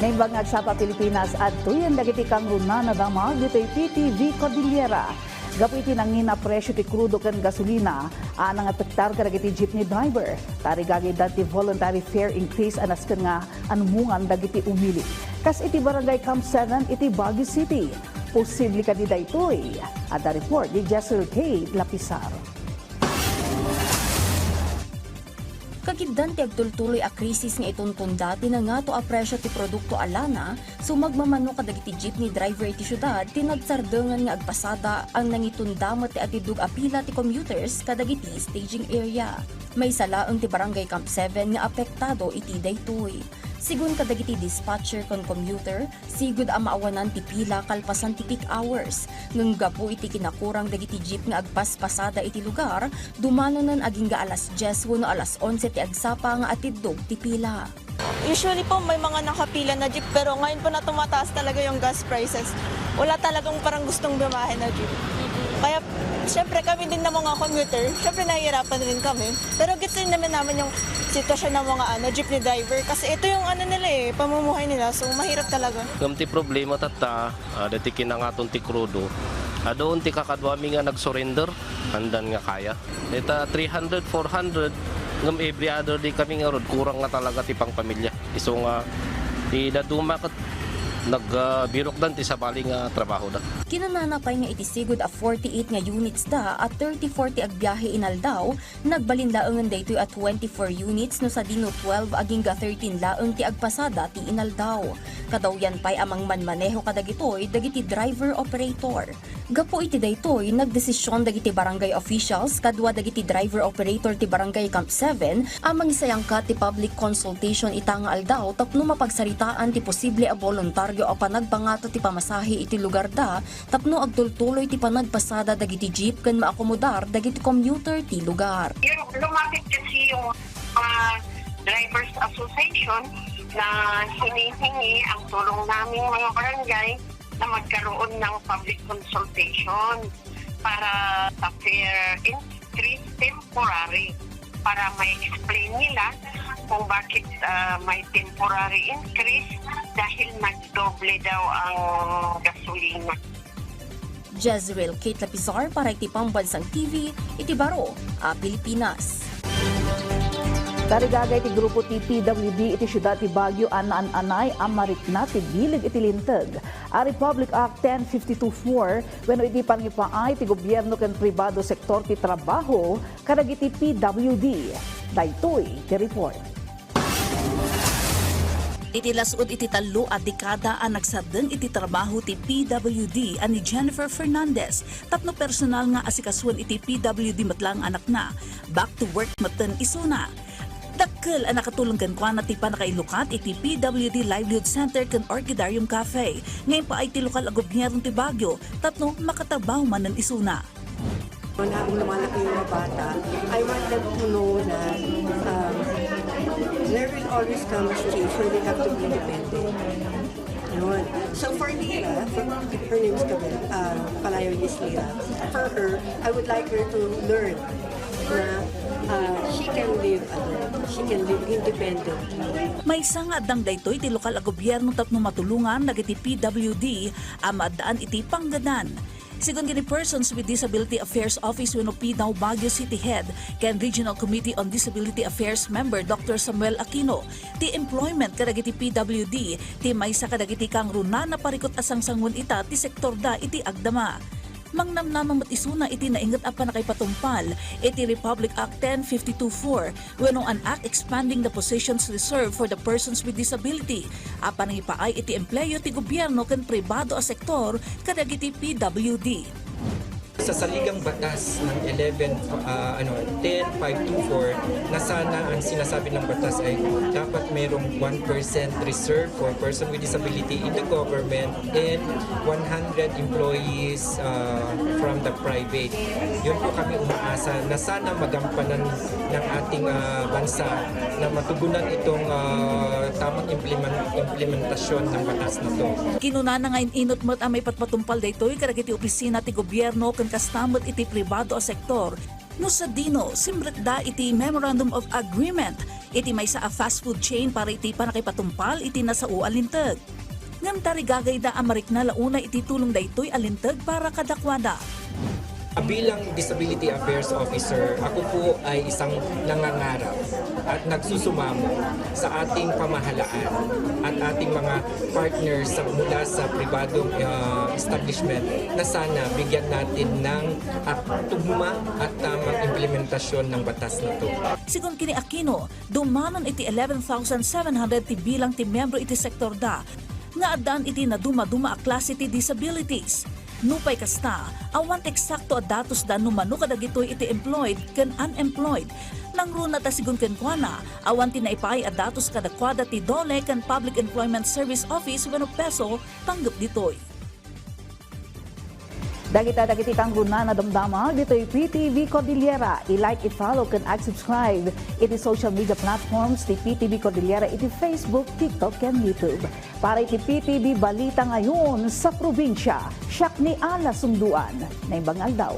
Ngayon bangag sa Pilipinas at tuyan dagiti kang runa na damag dito'y PTV Cordillera. Gapiti nangina presyo ti krudo ken gasolina, anang apektar kadagiti jeepney driver. Tarigagi dati voluntary fare increase anas ken nga anumungan dagiti umili. Kas iti Barangay Camp 7 iti Baguio City. Posible kadida ito'y. Ada report ni Jessel K. Lapisar. Kagiddan ti agtultuloy a krisis nga ituntun dati na nga to a presyo ti produkto alana, sumagmamano kadagiti jeepney driver iti syudad tinagsardengan nga agpasada ang nangitundamot ti atidug apila ti commuters kadagiti staging area. May salaeng ti Barangay Camp 7 nga apektado iti daytoy. Sigun kadagiti dispatcher kon commuter, sigud a maawanan ti pila kalpasan ti peak hours. Ngem gapu iti kinakurang dagiti jeep nga agpaspasada iti lugar, dumanonan aging ga alas 10 wenno alas 11 ti agsapa nga atidog ti pila. Usually po may mga nakapila na jeep pero ngayon po na tumataas talaga yung gas prices. Wala talagang parang gustong bumahe na jeep. Kaya syempre kami din na mga commuter, syempre nahihirapan rin kami. Pero gets din naman yung sitwasyon ng mga jeepney driver kasi ito yung nila pamumuhay nila, so mahirap talaga. Gamti problema tata, dati kinangaton ti krudo. Doon ti kakadwami nga nag-surrender, handan nga kaya. Ita 300, 400, ngam every other day kami nga rod, kurang nga talaga ti pang pamilya. Iso nga, ti dadumakat, nagbirok dan ti sabali nga trabaho da. Kinananapay nga iti sigud a 48 nga units da at 30-40 agbiyahe inaldaw, nagbalinlaengan daytoy at 24 units no sa dino 12 aging ga 13 laeng ti agpasada ti inaldaw. Kadawyan pay amang manmaneho kadagitoy dagiti driver operator. Gapo iti daytoy nagdesisyon dagiti barangay officials kadwa dagiti driver operator ti Barangay Camp 7 amang isayangka ti public consultation itang aldaw tapno mapagsaritaan ti posible a voluntaryo o panagpangato ti pamasahe iti lugar da tapno agtultuloy ti panagpasada dagiti jeep ken maakomodar dagiti commuter ti lugar. Lumapit kasi yung Drivers Association na hinihingi ang tulong naming mga barangay na magkaroon ng public consultation para sa fare increase temporary para may explain nila kung bakit may temporary increase dahil nagdoble daw ang gasolina. Jezreel Kate Lapizar para iti Pambansang TV, iti Baro, Pilipinas. Tarigagay ti grupo ti PWD iti syudad ti Baguio anay amaritna ti gilig iti linteg. A Republic Act 10524 wenno iti pangipaay ti gobyerno ken pribado sektor ti trabaho kadagiti PWD. Daytoy ti report. Iti lasud iti talo a dekada ang nagsadeng iti trabaho ti PWD ani Jennifer Fernandez. Tapno personal nga asikasuan iti PWD matlang anak na. Back to work maten isuna. Dakkel ang nakatulong kankwa na ti panakailukat iti PWD Livelihood Center ken Orchidarium Cafe. Ngayon pa ay ti lokal a gobyerno ti Baguio tapno makatrabaho man ng isuna. Habang lumalaki yung mga bata, I want them to know that there will always come a stage where they have to be independent. Yun. So for Lira, her name is Palayo Lira, for her, I would like her to learn na she can live alone, she can live independently. May sangadang daytoy ti lokal a gobyerno tapno matulungan dagiti PWD amadaan iti panggadan. Sigon gini Persons with Disability Affairs Office wenno PDAW Baguio City Head ken Regional Committee on Disability Affairs member Dr. Samuel Aquino, ti employment kadagiti PWD ti maysa kadagiti kang runa na parikot asang sangun ita ti sektor da iti agdama. Mangnamnamang matisuna iti naingat apa na kay patumpal iti Republic Act 10524 wenno an act expanding the positions reserved for the persons with disability apan ipaay iti empleyo ti gobyerno ken pribado a sektor kadagiti PWD. Sa saligang batas ng 10524 na sana ang sinasabi ng batas ay dapat mayroong 1% reserved for person with disability in the government and 100 employees from the private. Yun po kami umaasa na sana magampanan ng ating bansa na matugunan itong tamang implementasyon ng batas na to. Kinuna na ngayon inot mo't may patpatumpal daytoy kadagiti opisina ti gobyerno ken kastamot iti pribado a sektor No sa dino, simrekda iti Memorandum of Agreement, iti may sa a fast food chain para iti panakipatumpal iti nasa alintag. Ngam tarigagay da amarik na launa iti tulong daytoy alintag para kadakwada. Bilang Disability Affairs Officer, ako po ay isang nangangarap at nagsusumamo sa ating pamahalaan at ating mga partners mula sa pribadong establishment na sana bigyan natin ng tugma at tamang implementasyon ng batas na ito. Sigon kini Aquino, dumanon iti 11,700 ti bilang ti membro iti sektor da, nga adan iti na duma-duma a klase ti disabilities. Nupay kasta, awan eksakto a datos da numano kadagitoy iti employed ken unemployed. Nang runa ta sigun ken kuana, awan ti naipay a datos kadakwada ti DOLE ken Public Employment Service Office wenno peso tanggap ditoy. Dagiti kang runa na damdama, dito'y PTV Cordillera. I-like, i-follow, kan subscribe iti social media platforms ti PTV Cordillera iti Facebook, TikTok, and YouTube. Para iti PTV Balita ngayon sa probinsya, siyak ni Ala Sungduan, na Bangal daw.